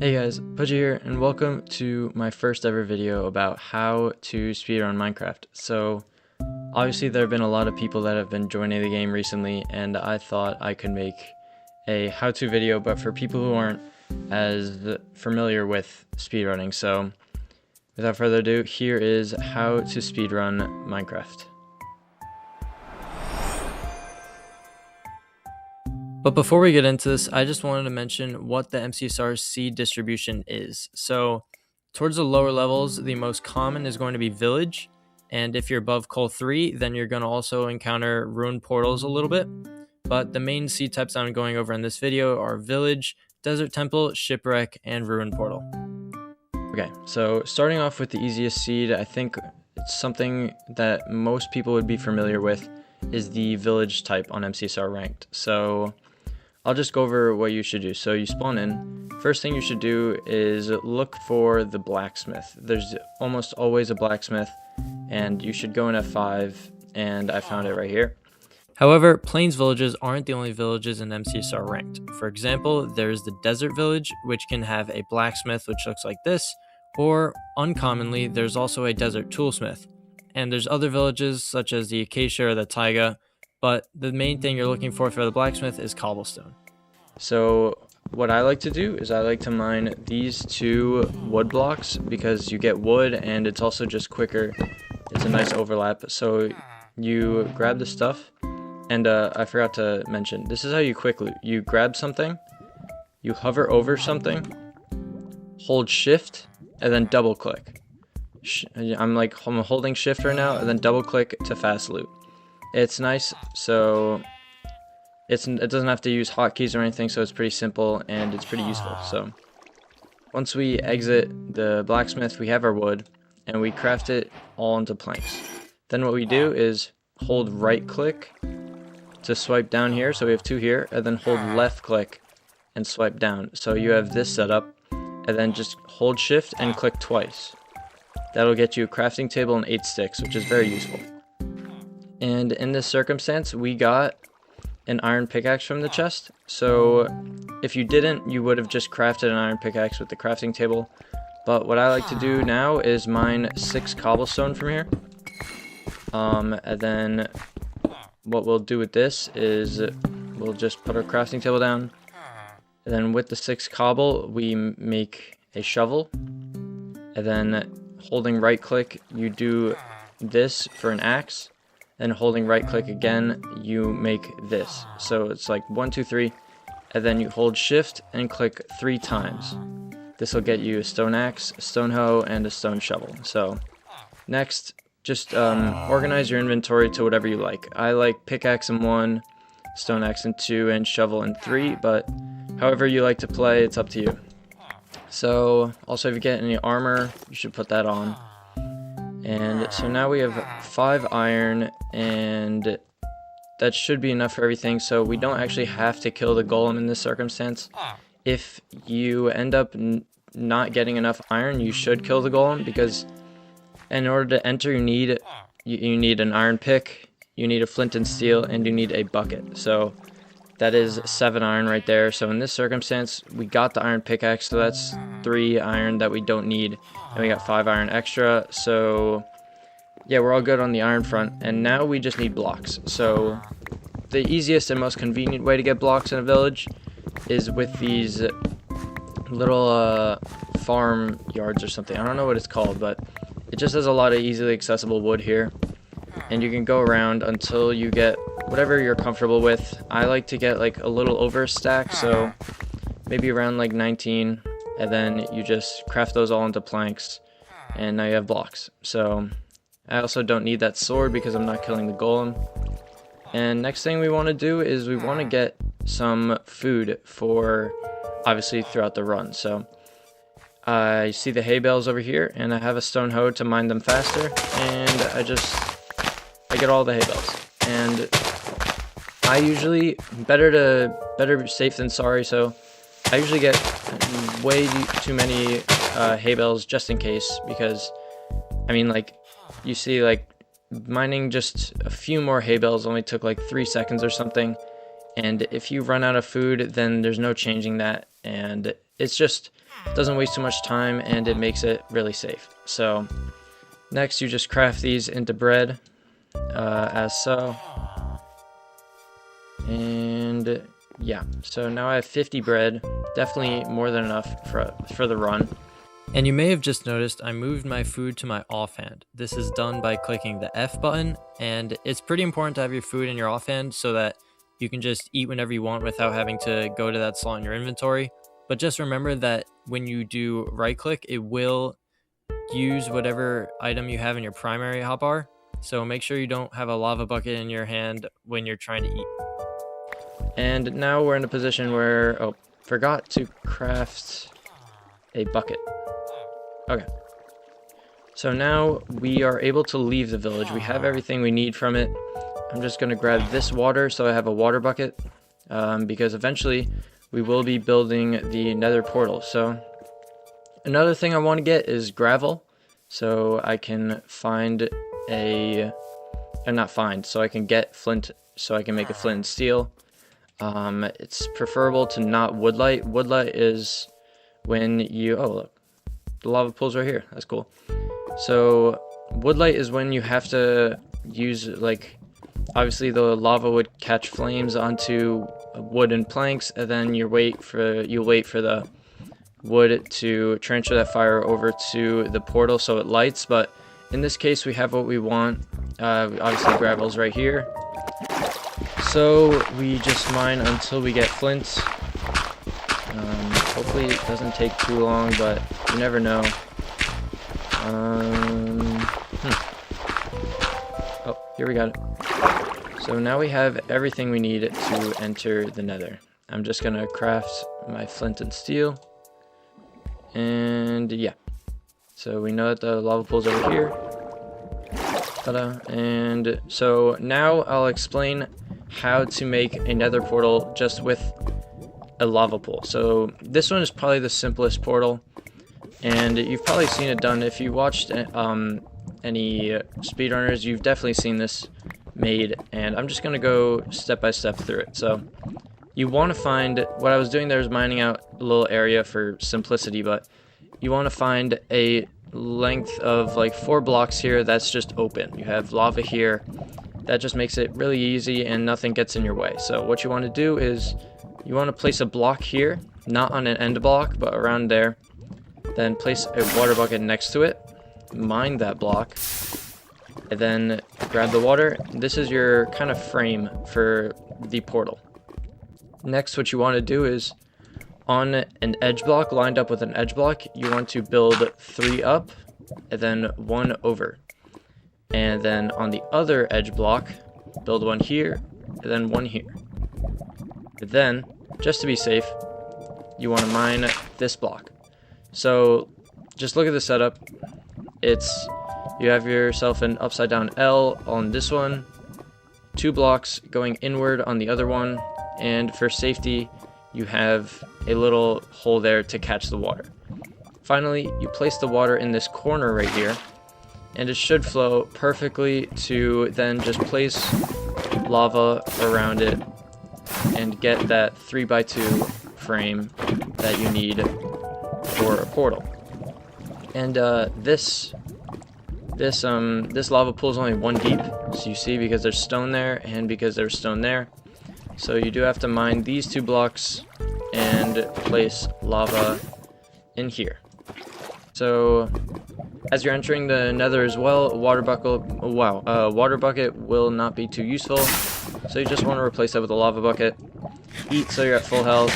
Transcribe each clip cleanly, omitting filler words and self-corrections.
Hey guys, Pudgy here, and welcome to my first ever video about how to speedrun Minecraft. So, obviously there have been a lot of people that have been joining the game recently, and I thought I could make a how-to video, but for people who aren't as familiar with speedrunning. So, without further ado, here is how to speedrun Minecraft. But before we get into this, I just wanted to mention what the MCSR Seed distribution is. So towards the lower levels, the most common is going to be Village. And if you're above Coal 3, then you're going to also encounter Ruined Portals a little bit. But the main seed types I'm going over in this video are Village, Desert Temple, Shipwreck, and Ruined Portal. Okay, so starting off with the easiest seed, I think it's something that most people would be familiar with, is the Village type on MCSR Ranked. So I'll just go over what you should do. So you spawn in. First thing you should do is look for the blacksmith. There's almost always a blacksmith, and you should go in F5, and I found it right here. However, Plains villages aren't the only villages in MCSR Ranked. For example, there's the Desert Village, which can have a blacksmith which looks like this, or uncommonly, there's also a Desert Toolsmith. And there's other villages such as the Acacia or the Taiga, but the main thing you're looking for the blacksmith is cobblestone. So what I like to do is I like to mine these two wood blocks because you get wood and it's also just quicker. It's a nice overlap. So you grab the stuff, and I forgot to mention, this is how you quick loot. You grab something, you hover over something, hold shift, and then double click. I'm holding shift right now, and then double click to fast loot. It's nice, so it doesn't have to use hotkeys or anything, so it's pretty simple and it's pretty useful. So once we exit the blacksmith, we have our wood and we craft it all into planks. Then what we do is hold right click to swipe down here, so we have two here, and then hold left click and swipe down. So you have this set up, and then just hold shift and click twice. That'll get you a crafting table and 8 sticks, which is very useful. And in this circumstance, we got an iron pickaxe from the chest. So if you didn't, you would have just crafted an iron pickaxe with the crafting table. But what I like to do now is mine 6 cobblestone from here. And then what we'll do with this is we'll just put our crafting table down. And then with the 6 cobble, we make a shovel. And then holding right click, you do this for an axe. And holding right click again, you make this. So it's like 1, 2, 3, and then you hold shift and click 3 times. This will get you a stone axe, a stone hoe, and a stone shovel. So next, just organize your inventory to whatever you like. I like pickaxe in 1, stone axe in 2, and shovel in 3, but however you like to play, it's up to you. So also if you get any armor, you should put that on. And so now we have 5 iron, and that should be enough for everything. So we don't actually have to kill the golem in this circumstance. If you end up not getting enough iron, you should kill the golem, because in order to enter you need an iron pick, you need a flint and steel, and you need a bucket. So that is 7 iron right there. So in this circumstance, we got the iron pickaxe, so that's 3 iron that we don't need, and we got 5 iron extra. So yeah, we're all good on the iron front, and now we just need blocks. So the easiest and most convenient way to get blocks in a village is with these little farm yards or something. I don't know what it's called, but it just has a lot of easily accessible wood here, and you can go around until you get whatever you're comfortable with. I like to get like a little over a stack, so maybe around like 19, and then you just craft those all into planks, and now you have blocks. So I also don't need that sword because I'm not killing the golem. And next thing we want to do is we want to get some food for obviously throughout the run. So I see the hay bales over here, and I have a stone hoe to mine them faster, and I get all the hay bales. And I usually, better safe than sorry, so I usually get way too many hay bales just in case, because I mean, like, you see, like, mining just a few more hay bales only took like 3 seconds or something, and if you run out of food, then there's no changing that, and it's just doesn't waste too much time and it makes it really safe. So next you just craft these into bread as so. And yeah, so now I have 50 bread, definitely more than enough for the run. And you may have just noticed I moved my food to my offhand. This is done by clicking the F button, and it's pretty important to have your food in your offhand so that you can just eat whenever you want without having to go to that slot in your inventory. But just remember that when you do right click, it will use whatever item you have in your primary hotbar. So make sure you don't have a lava bucket in your hand when you're trying to eat. And now we're in a position where, oh, forgot to craft a bucket. Okay. So now we are able to leave the village. We have everything we need from it. I'm just going to grab this water so I have a water bucket, because eventually we will be building the nether portal. So another thing I want to get is gravel, so I can find so I can get flint, so I can make a flint and steel. It's preferable to not woodlight. Woodlight is when you, oh look, the lava pool's right here, that's cool. So woodlight is when you have to use, like, obviously the lava would catch flames onto wooden planks, and then you'll wait for the wood to transfer that fire over to the portal so it lights. But in this case we have what we want. Obviously gravel's right here, so we just mine until we get flint. Hopefully it doesn't take too long, but you never know. Oh, here we got it. So now we have everything we need to enter the nether. I'm just gonna craft my flint and steel. And yeah. So we know that the lava pool's over here. Ta-da. And so now I'll explain how to make a nether portal just with a lava pool. So this one is probably the simplest portal, and you've probably seen it done. If you watched any speedrunners, you've definitely seen this made, and I'm just gonna go step by step through it. So you want to find, what I was doing there is mining out a little area for simplicity, but you want to find a length of like 4 blocks here that's just open. You have lava here, that just makes it really easy and nothing gets in your way. So what you want to do is you want to place a block here, not on an end block but around there, then place a water bucket next to it, mine that block, and then grab the water. This is your kind of frame for the portal. Next, what you want to do is on an edge block lined up with an edge block, you want to build 3 up and then 1 over. And then on the other edge block, build 1 here and then 1 here. But then, just to be safe, you want to mine this block. So just look at the setup. You have yourself an upside down L on this one, 2 blocks going inward on the other one, and for safety you have a little hole there to catch the water. Finally, you place the water in this corner right here, and it should flow perfectly to then just place lava around it and get that 3x2 frame that you need for a portal. And this lava pool is only 1 deep, so you see, because there's stone there and because there's stone there. So you do have to mine these 2 blocks and place lava in here. So as you're entering the nether as well, water bucket will not be too useful. So you just want to replace that with a lava bucket. Eat so you're at full health,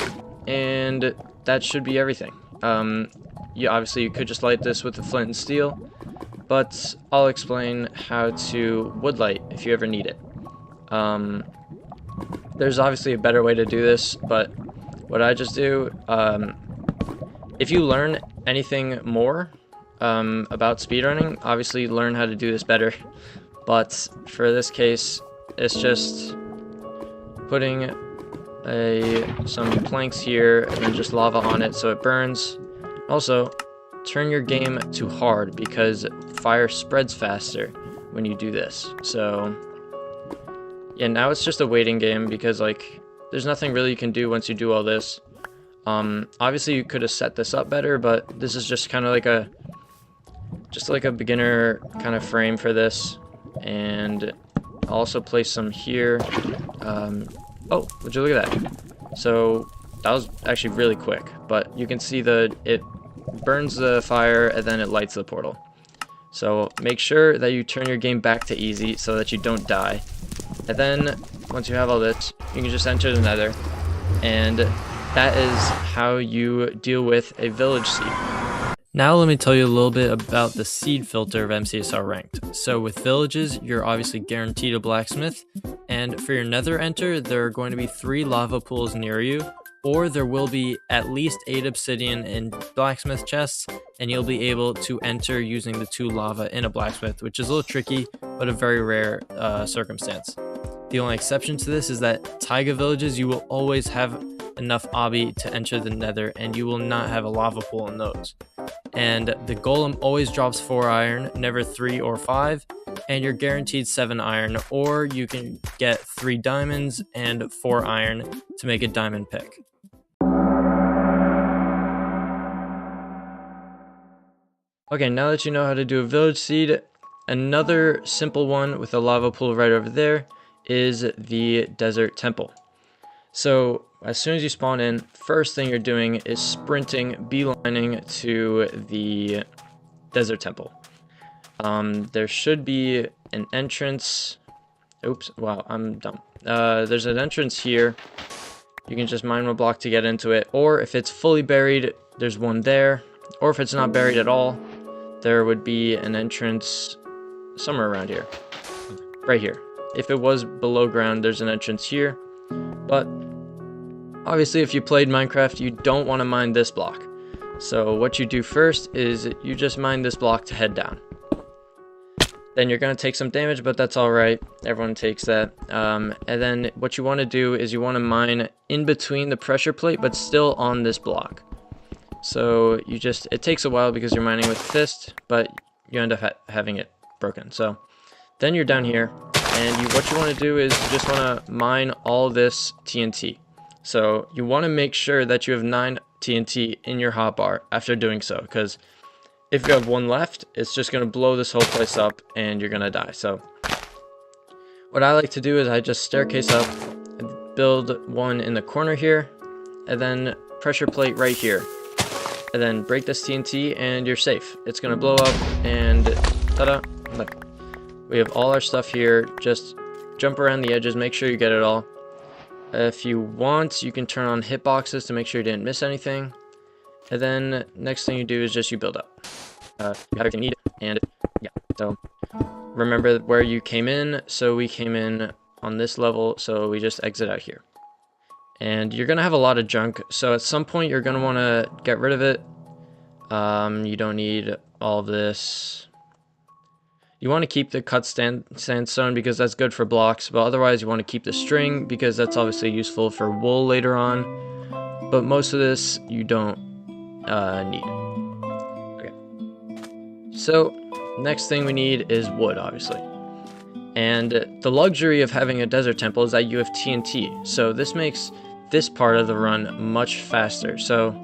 and that should be everything. Obviously you could just light this with the flint and steel, but I'll explain how to woodlight if you ever need it. There's obviously a better way to do this, but what I just do, if you learn anything more about speedrunning, obviously learn how to do this better. But for this case, it's just putting some planks here and then just lava on it so it burns. Also, turn your game to hard because fire spreads faster when you do this. So yeah, now it's just a waiting game because like there's nothing really you can do once you do all this. Obviously you could have set this up better, but this is just kind of like a beginner kind of frame for this. And I'll also place some here. Oh, would you look at that? So that was actually really quick, but you can see it burns the fire and then it lights the portal. So make sure that you turn your game back to easy so that you don't die. And then once you have all this, you can just enter the nether, and that is how you deal with a village seed. Now let me tell you a little bit about the seed filter of MCSR Ranked. So with villages, you're obviously guaranteed a blacksmith, and for your nether enter, there are going to be 3 lava pools near you, or there will be at least 8 obsidian in blacksmith chests, and you'll be able to enter using the 2 lava in a blacksmith, which is a little tricky, but a very rare circumstance. The only exception to this is that taiga villages, you will always have enough obby to enter the nether, and you will not have a lava pool in those. And the golem always drops 4 iron, never 3 or 5, and you're guaranteed 7 iron, or you can get 3 diamonds and 4 iron to make a diamond pick. Okay, now that you know how to do a village seed, another simple one with a lava pool right over there is the desert temple. So as soon as you spawn in, first thing you're doing is sprinting, beelining to the desert temple. There should be an entrance. Oops, wow, I'm dumb. There's an entrance here. You can just mine 1 block to get into it, or if it's fully buried, there's one there, or if it's not buried at all, there would be an entrance somewhere around here, right here. If it was below ground, there's an entrance here, but obviously if you played Minecraft, you don't want to mine this block. So what you do first is you just mine this block to head down. Then you're going to take some damage, but that's alright, everyone takes that. And then what you want to do is you want to mine in between the pressure plate, but still on this block. So it takes a while because you're mining with fist, but you end up having it broken. So then you're down here, and what you want to do is you just want to mine all this TNT. So you want to make sure that you have 9 TNT in your hotbar after doing so, because if you have 1 left, it's just going to blow this whole place up and you're going to die. So what I like to do is I just staircase up, build 1 in the corner here, and then pressure plate right here. And then break this TNT and you're safe. It's going to blow up and ta-da, look. We have all our stuff here. Just jump around the edges, make sure you get it all. If you want, you can turn on hitboxes to make sure you didn't miss anything. And then next thing you do is just you build up. You have everything you need, and yeah. So remember where you came in. So we came in on this level, so we just exit out here. And you're going to have a lot of junk, so at some point you're going to want to get rid of it. You don't need all of this. You want to keep the cut sandstone because that's good for blocks, but otherwise you want to keep the string because that's obviously useful for wool later on. But most of this you don't need. Okay. So next thing we need is wood, obviously. And the luxury of having a desert temple is that you have TNT, so this makes this part of the run much faster. So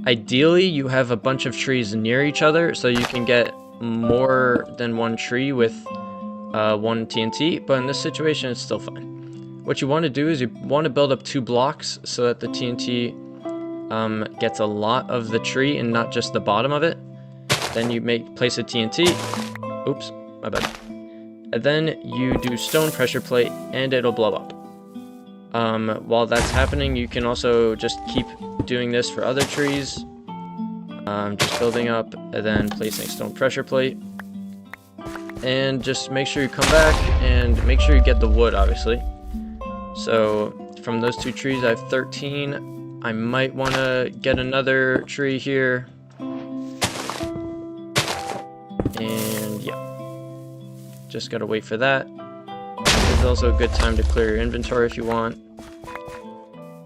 ideally you have a bunch of trees near each other so you can get more than 1 tree with 1 TNT, but in this situation it's still fine. What you want to do is you want to build up 2 blocks so that the TNT gets a lot of the tree and not just the bottom of it. Then you place a TNT. Oops, my bad. And then you do stone pressure plate and it'll blow up. While that's happening, you can also just keep doing this for other trees. Just building up and then placing stone pressure plate. And just make sure you come back and make sure you get the wood, obviously. So from those 2 trees, I have 13. I might want to get another tree here. And yeah. Just gotta wait for that. It's also a good time to clear your inventory if you want.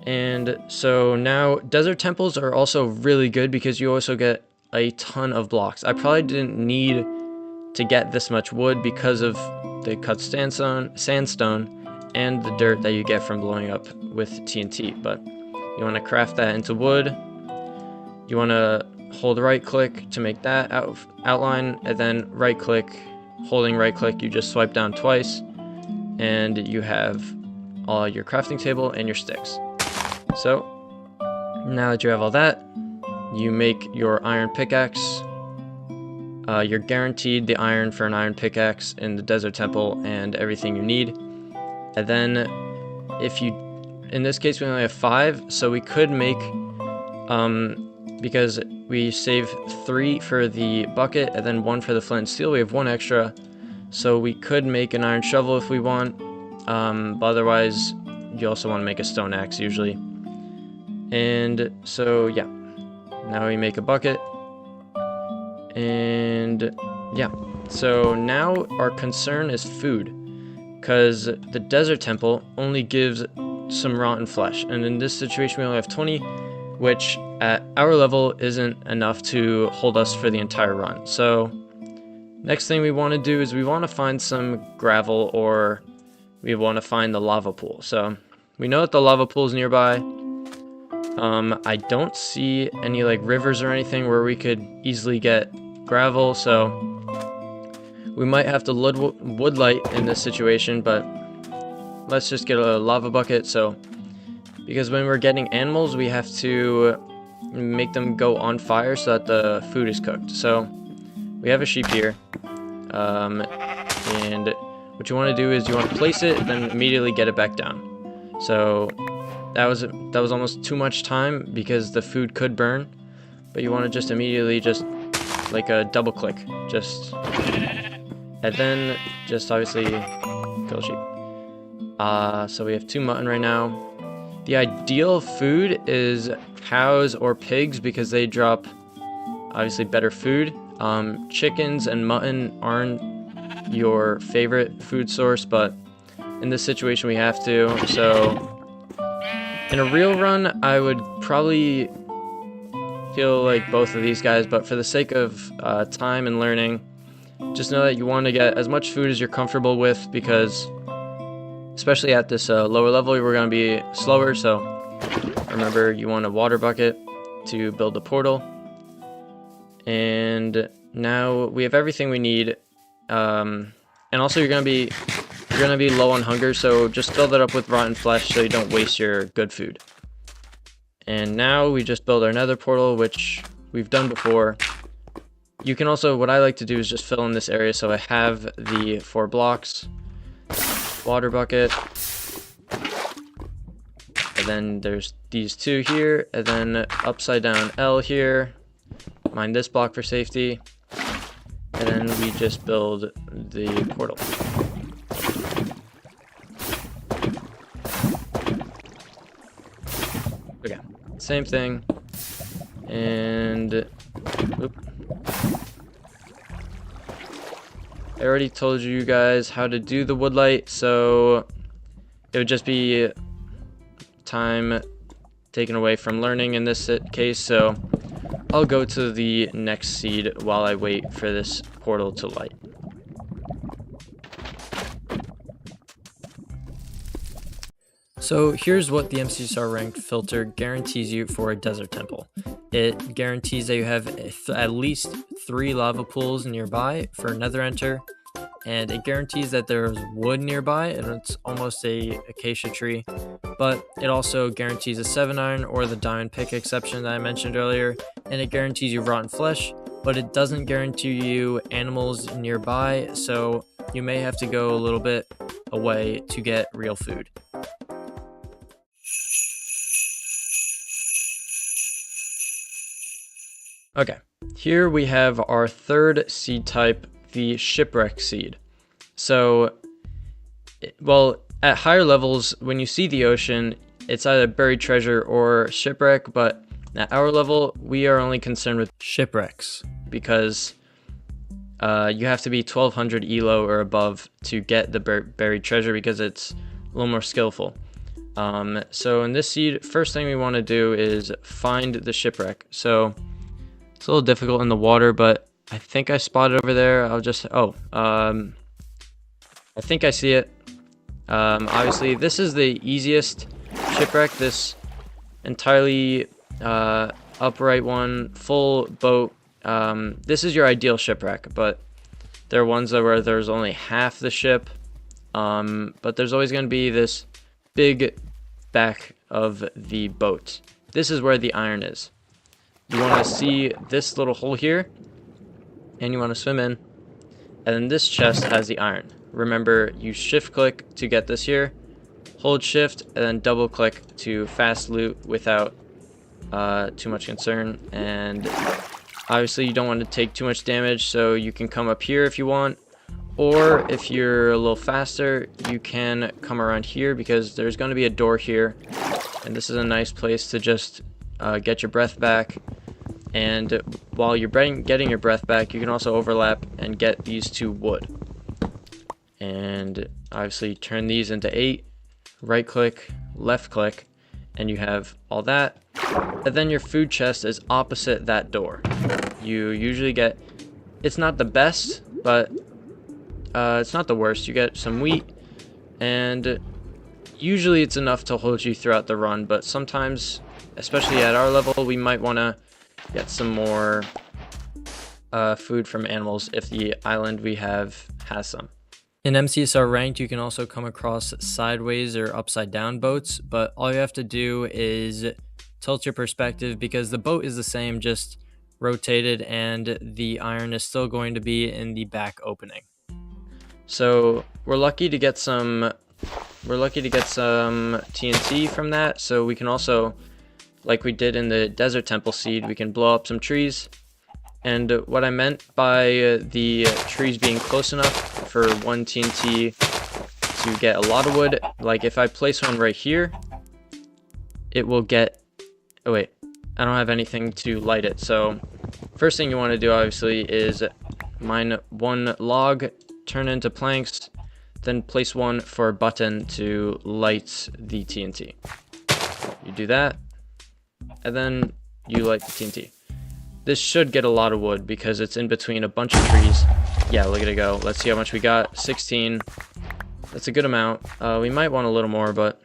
And so now desert temples are also really good because you also get a ton of blocks. I probably didn't need to get this much wood because of the cut sandstone and the dirt that you get from blowing up with TNT, but You want to craft that into wood. You want to hold right click to make that outline, and then right click, holding right click, you just swipe down twice, and you have all your crafting table and your sticks. So now that you have all that, you make your iron pickaxe. You're guaranteed the iron for an iron pickaxe in the desert temple and everything you need. And then in this case we only have 5, so we could make, because we save 3 for the bucket and then 1 for the flint and steel, we have 1 extra, so we could make an iron shovel if we want, but otherwise you also want to make a stone axe usually. And so yeah, now we make a bucket, and yeah, so now our concern is food, because the desert temple only gives some rotten flesh, and in this situation we only have 20, which at our level isn't enough to hold us for the entire run. So next thing we want to do is we want to find some gravel, or we want to find the lava pool. So we know that the lava pool is nearby. I don't see any like rivers or anything where we could easily get gravel, so we might have to woodlight in this situation, but let's just get a lava bucket. So because when we're getting animals, we have to make them go on fire so that the food is cooked. So we have a sheep here, and what you want to do is you want to place it, then immediately get it back down. So that was almost too much time because the food could burn, but you want to just immediately just like a double click, and then just obviously kill sheep. So we have 2 mutton right now. The ideal food is cows or pigs because they drop obviously better food. Chickens and mutton aren't your favorite food source, but in this situation we have to. So in a real run, I would probably kill like both of these guys, but for the sake of time and learning, just know that you want to get as much food as you're comfortable with, because especially at this lower level we're going to be slower. So remember, you want a water bucket to build the portal. And now we have everything we need, and also you're going to be low on hunger, so just fill that up with rotten flesh so you don't waste your good food. And now we just build our nether portal, which we've done before. You can also, what I like to do is just fill in this area, so I have the 4 blocks, water bucket, and then there's these 2 here, and then upside down L here, mine this block for safety, and then we just build the portal. Okay, same thing, and oop. I already told you guys how to do the woodlight, so it would just be time taken away from learning in this case, so I'll go to the next seed while I wait for this portal to light. So here's what the MCSR Ranked filter guarantees you for a desert temple. It guarantees that you have at least 3 lava pools nearby for nether enter, and it guarantees that there's wood nearby, and it's almost a acacia tree, but it also guarantees a 7 iron or the diamond pick exception that I mentioned earlier, and it guarantees you rotten flesh, but it doesn't guarantee you animals nearby, so you may have to go a little bit away to get real food. Okay, here we have our 3rd seed type, the Shipwreck Seed. So, well, at higher levels, when you see the ocean, it's either buried treasure or shipwreck, but at our level, we are only concerned with shipwrecks, because you have to be 1200 elo or above to get the buried treasure, because it's a little more skillful. So in this seed, first thing we want to do is find the shipwreck. So it's a little difficult in the water, but I think I spotted over there. I'll just, I think I see it. Obviously, this is the easiest shipwreck. This entirely upright one, full boat. This is your ideal shipwreck, but there are ones where there's only half the ship. But there's always going to be this big back of the boat. This is where the iron is. You want to see this little hole here, and you want to swim in, and then this chest has the iron. Remember, you shift click to get this here, hold shift, and then double click to fast loot without too much concern. And obviously you don't want to take too much damage, so you can come up here if you want, or if you're a little faster, you can come around here, because there's going to be a door here, and this is a nice place to just get your breath back. And while you're getting your breath back, you can also overlap and get these 2 wood. And obviously turn these into 8, right click, left click, and you have all that. And then your food chest is opposite that door. You usually get, it's not the best, but it's not the worst. You get some wheat, and usually it's enough to hold you throughout the run, but sometimes, especially at our level, we might want to get some more food from animals if the island we have has some. In MCSR Ranked, you can also come across sideways or upside down boats, but all you have to do is tilt your perspective, because the boat is the same, just rotated, and the iron is still going to be in the back opening. So we're lucky to get some TNT from that, so we can also, like we did in the Desert Temple Seed, we can blow up some trees. And what I meant by the trees being close enough for 1 TNT to get a lot of wood, like if I place one right here, it will get, oh wait, I don't have anything to light it. So first thing you want to do obviously is mine 1 log, turn into planks, then place 1 for a button to light the TNT. You do that, and then you light the TNT. This should get a lot of wood because it's in between a bunch of trees. Yeah, look at it go. Let's see how much we got. 16. That's a good amount. We might want a little more, but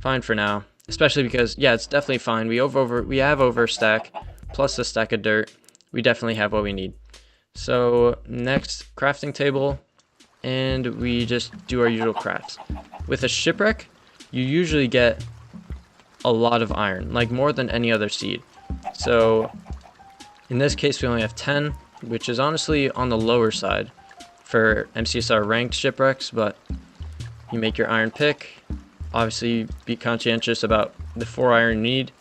fine for now. Especially because, yeah, it's definitely fine. We have overstack plus a stack of dirt. We definitely have what we need. So next, crafting table, and we just do our usual crafts. With a shipwreck, you usually get a lot of iron, like more than any other seed. So in this case, we only have 10, which is honestly on the lower side for MCSR ranked shipwrecks, but you make your iron pick. Obviously, be conscientious about the 4 iron you need.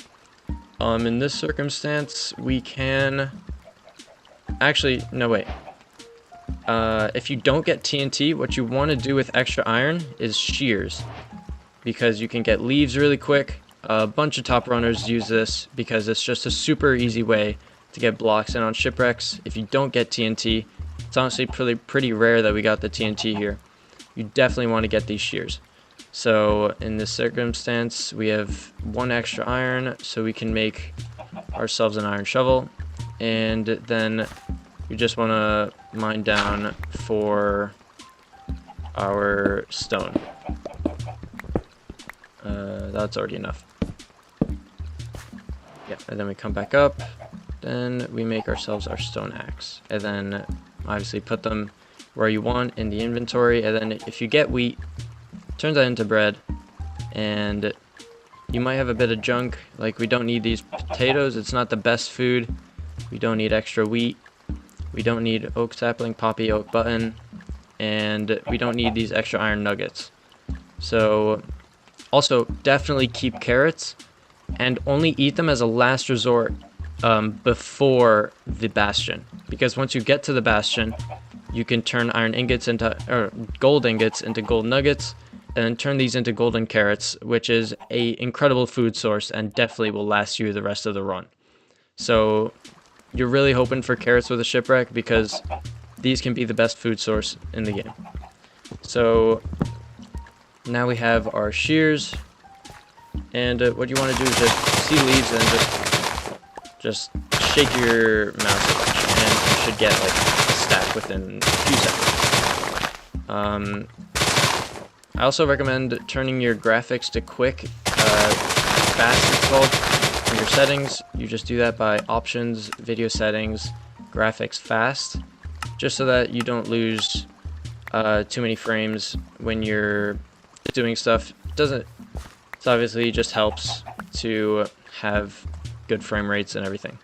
In this circumstance, we can... Actually, no, wait. If you don't get TNT, what you want to do with extra iron is shears, because you can get leaves really quick. A bunch of top runners use this because it's just a super easy way to get blocks in on shipwrecks. If you don't get TNT, it's honestly pretty rare that we got the TNT here. You definitely want to get these shears. So in this circumstance, we have 1 extra iron, so we can make ourselves an iron shovel, and then we just want to mine down for our stone. That's already enough. Yeah, and then we come back up. Then we make ourselves our stone axe, and then obviously put them where you want in the inventory. And then if you get wheat, turn that into bread. And you might have a bit of junk, like we don't need these potatoes, it's not the best food. We don't need extra wheat, we don't need oak sapling, poppy, oak button, and we don't need these extra iron nuggets. So also definitely keep carrots, and only eat them as a last resort before the bastion, because once you get to the bastion, you can turn iron ingots into, or gold ingots into gold nuggets, and then turn these into golden carrots, which is a incredible food source and definitely will last you the rest of the run. So you're really hoping for carrots with a shipwreck, because these can be the best food source in the game. So now we have our shears, and what you want to do is just see leaves and just shake your mouse a bunch, and you should get like a stack within a few seconds. I also recommend turning your graphics to quick, fast it's called. In your settings, you just do that by options, video settings, graphics fast, just so that you don't lose too many frames when you're doing stuff. It obviously just helps to have good frame rates and everything.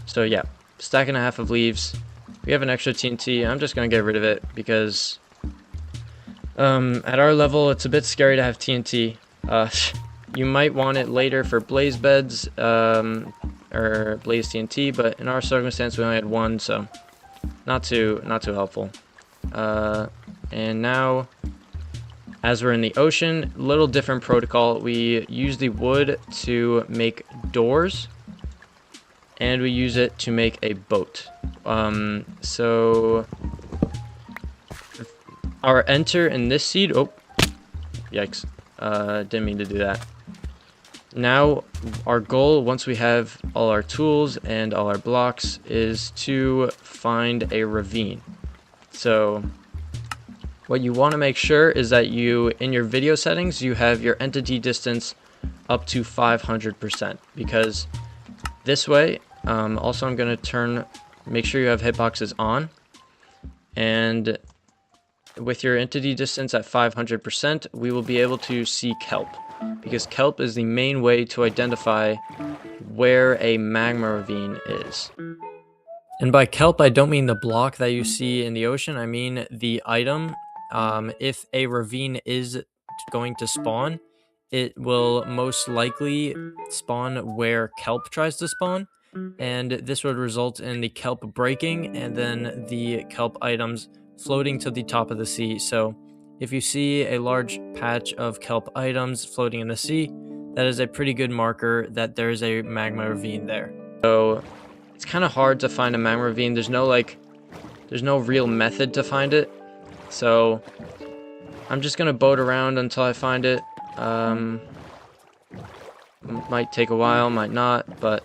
So yeah, stack and a half of leaves. We have an extra TNT. I'm just gonna get rid of it because at our level it's a bit scary to have TNT. You might want it later for blaze beds or blaze TNT, but in our circumstance we only had one, so not too helpful. And now, as we're in the ocean, little different protocol. We use the wood to make doors, and we use it to make a boat. So our enter in this seed, oh, yikes, didn't mean to do that. Now our goal, once we have all our tools and all our blocks, is to find a ravine. So what you want to make sure is that you, in your video settings, you have your entity distance up to 500%, because this way, also I'm going to make sure you have hitboxes on, and with your entity distance at 500%, we will be able to see kelp, because kelp is the main way to identify where a magma ravine is. And by kelp, I don't mean the block that you see in the ocean, I mean the item. If a ravine is going to spawn, it will most likely spawn where kelp tries to spawn, and this would result in the kelp breaking and then the kelp items floating to the top of the sea. So if you see a large patch of kelp items floating in the sea, that is a pretty good marker that there is a magma ravine there. So it's kind of hard to find a magma ravine. There's no real method to find it. So I'm just gonna boat around until I find it. Might take a while, might not, but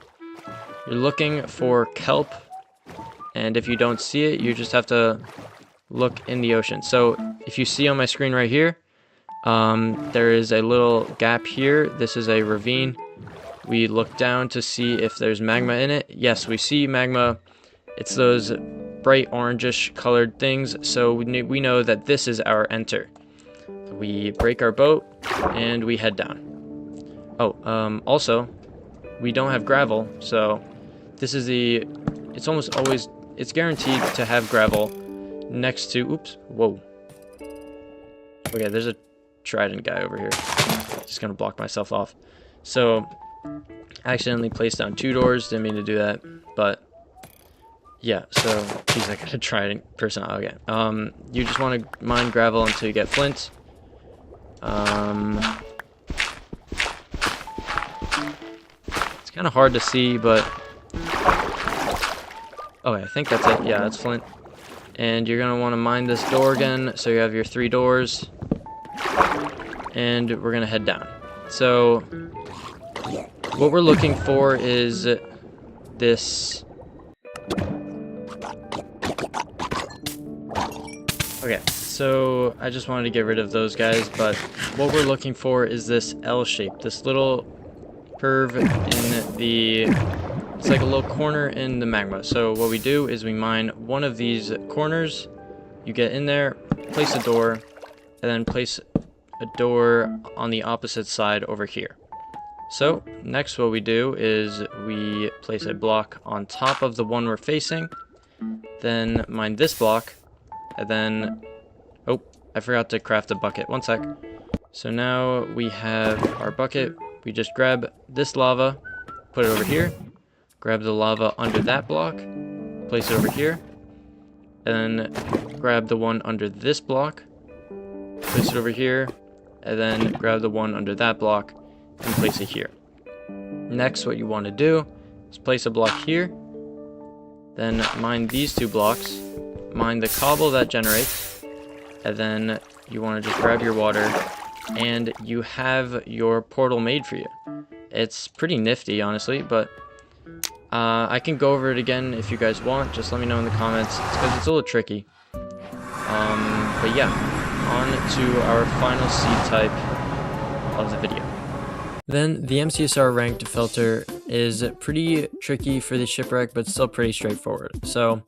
you're looking for kelp, and if you don't see it, you just have to look in the ocean. So if you see on my screen right here, there is a little gap here. This is a ravine. We look down to see if there's magma in it. Yes, we see magma. It's those bright orangish colored things, so we know that this is our enter. We break our boat and we head down. Oh, also, we don't have gravel, so this is it's guaranteed to have gravel next to, oops, whoa. Okay, there's a trident guy over here. Just gonna block myself off. So, I accidentally placed down 2 doors, didn't mean to do that, but yeah, so, geez, I got a trident person. Okay, you just want to mine gravel until you get flint. It's kind of hard to see, but okay, I think that's it. Yeah, that's flint. And you're gonna want to mine this door again, so you have your 3 doors, and we're gonna head down. So what we're looking for is this. Okay, so I just wanted to get rid of those guys, but what we're looking for is this L shape, this little curve in the, it's like a little corner in the magma. So what we do is we mine one of these corners, you get in there, place a door, and then place a door on the opposite side over here. So next what we do is we place a block on top of the one we're facing, then mine this block, and then, oh, I forgot to craft a bucket. One sec. So now we have our bucket. We just grab this lava, put it over here, grab the lava under that block, place it over here, and then grab the one under this block, place it over here, and then grab the one under that block and place it here. Next, what you want to do is place a block here, then mine these 2 blocks, mine the cobble that generates, and then you want to just grab your water, and you have your portal made for you. It's pretty nifty, honestly, but I can go over it again if you guys want. Just let me know in the comments, because it's a little tricky. But yeah, on to our final seed type of the video. Then the MCSR Ranked filter is pretty tricky for the Shipwreck, but still pretty straightforward. So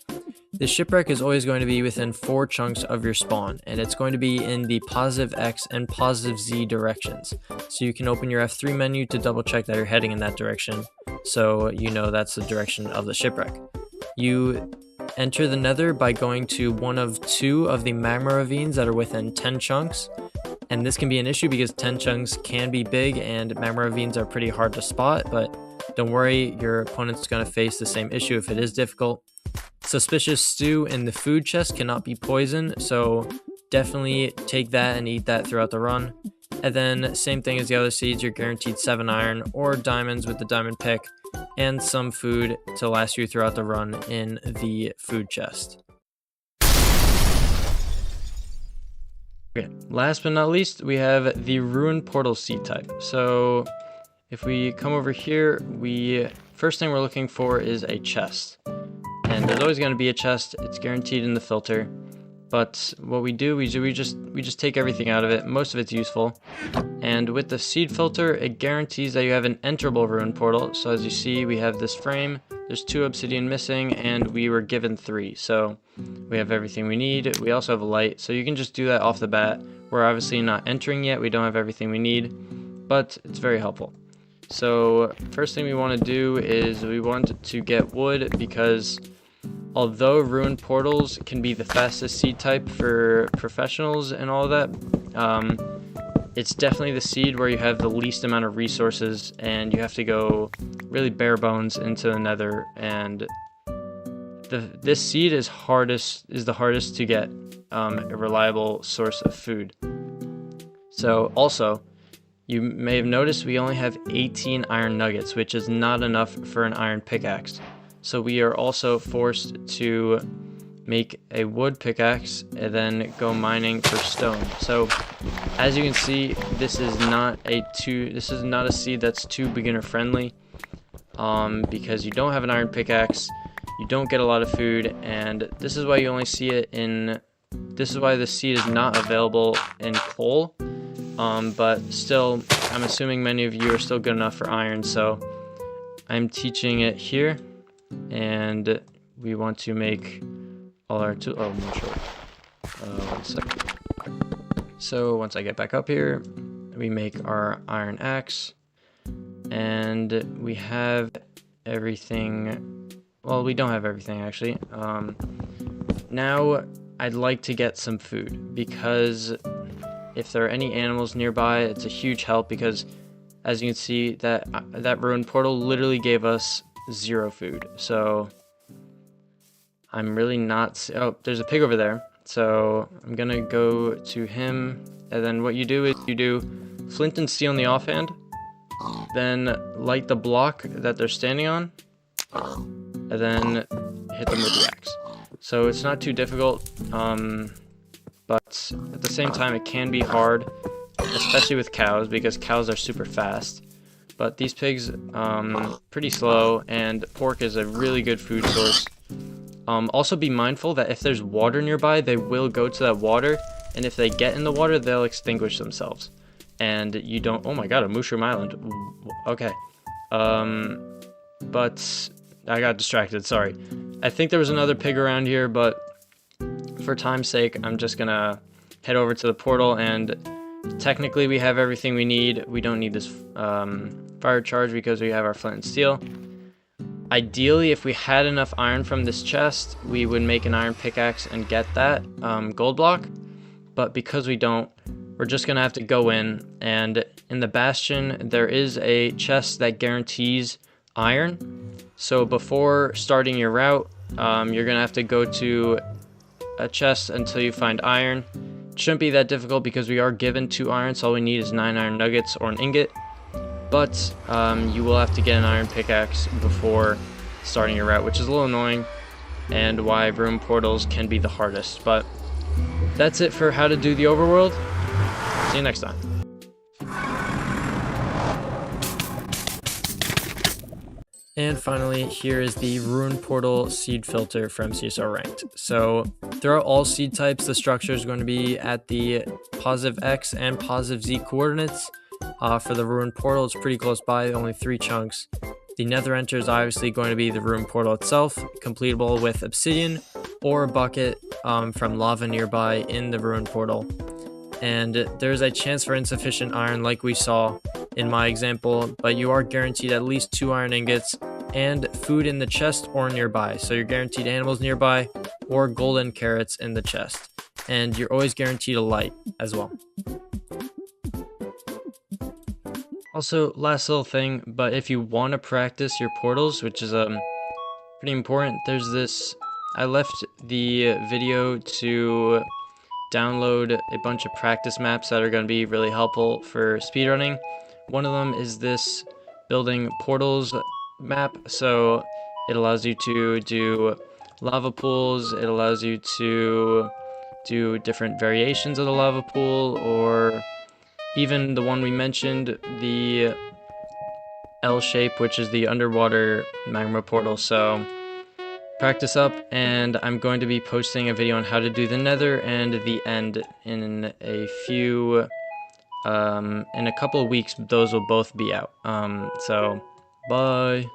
the Shipwreck is always going to be within 4 chunks of your spawn, and it's going to be in the positive X and positive Z directions. So you can open your F3 menu to double check that you're heading in that direction, so you know that's the direction of the Shipwreck. You enter the Nether by going to one of 2 of the Magma ravines that are within 10 chunks. And this can be an issue because 10 chunks can be big and Magma ravines are pretty hard to spot, but don't worry, your opponent's going to face the same issue if it is difficult. Suspicious stew in the food chest cannot be poison, so definitely take that and eat that throughout the run. And then same thing as the other seeds, you're guaranteed 7 iron or diamonds with the diamond pick, and some food to last you throughout the run in the food chest. Okay, last but not least, we have the Ruin Portal seed type. So if we come over here, first thing we're looking for is a chest. And there's always going to be a chest, it's guaranteed in the filter. But what we do, we just take everything out of it. Most of it's useful. And with the seed filter, it guarantees that you have an enterable Ruin Portal. So as you see, we have this frame, there's 2 obsidian missing, and we were given 3. So we have everything we need. We also have a light, so you can just do that off the bat. We're obviously not entering yet, we don't have everything we need, but it's very helpful. So first thing we want to do is we want to get wood, because although Ruin Portals can be the fastest seed type for professionals and all of that, it's definitely the seed where you have the least amount of resources and you have to go really bare bones into the Nether, and this seed is the hardest to get a reliable source of food. So also, you may have noticed we only have 18 iron nuggets, which is not enough for an iron pickaxe. So we are also forced to make a wood pickaxe and then go mining for stone. So as you can see, this is not a seed that's too beginner friendly, because you don't have an iron pickaxe, you don't get a lot of food, and this is why you only see it in, this is why the seed is not available in coal. But still, I'm assuming many of you are still good enough for iron, so I'm teaching it here, and we want to make all our tools. Oh, I'm not sure. 1 second. So once I get back up here, we make our iron axe, and we have everything. Well, we don't have everything actually. Now I'd like to get some food, because if there are any animals nearby, it's a huge help, because as you can see, that Ruin Portal literally gave us 0 food. So I'm really not, oh, there's a pig over there. So I'm gonna go to him, and then what you do is you do flint and steel in the offhand, then light the block that they're standing on, and then hit them with the axe. So it's not too difficult, but at the same time it can be hard, especially with cows, because cows are super fast. But these pigs, pretty slow, and pork is a really good food source. Also be mindful that if there's water nearby, they will go to that water, and if they get in the water, they'll extinguish themselves. And you don't, oh my god, a mushroom island. Okay. But I got distracted, sorry. I think there was another pig around here, but for time's sake, I'm just gonna head over to the portal, and technically we have everything we need. We don't need this fire charge because we have our flint and steel. Ideally, if we had enough iron from this chest, we would make an iron pickaxe and get that gold block. But because we don't, we're just gonna have to go in, and in the bastion, there is a chest that guarantees iron. So before starting your route, you're gonna have to go to a chest until you find iron. It shouldn't be that difficult because we are given 2 iron, so all we need is 9 iron nuggets or an ingot. But you will have to get an iron pickaxe before starting your route, which is a little annoying, and why Ruin Portals can be the hardest. But that's it for how to do the overworld. See you next time. And finally, here is the Ruin Portal seed filter from MCSR Ranked. So throughout all seed types, the structure is going to be at the positive X and positive Z coordinates. For the ruined portal, it's pretty close by, only 3 chunks. The nether enter is obviously going to be the ruined portal itself, completable with obsidian or a bucket from lava nearby in the ruined portal. And there's a chance for insufficient iron like we saw in my example, but you are guaranteed at least 2 iron ingots and food in the chest or nearby. So you're guaranteed animals nearby or golden carrots in the chest. And you're always guaranteed a light as well. Also, last little thing, but if you want to practice your portals, which is pretty important, there's this, I left the video to download a bunch of practice maps that are going to be really helpful for speedrunning. One of them is this building portals map, so it allows you to do lava pools, it allows you to do different variations of the lava pool, or even the one we mentioned, the L shape, which is the underwater magma portal. So practice up, and I'm going to be posting a video on how to do the nether and the end in a few, in a couple of weeks. Those will both be out. So bye.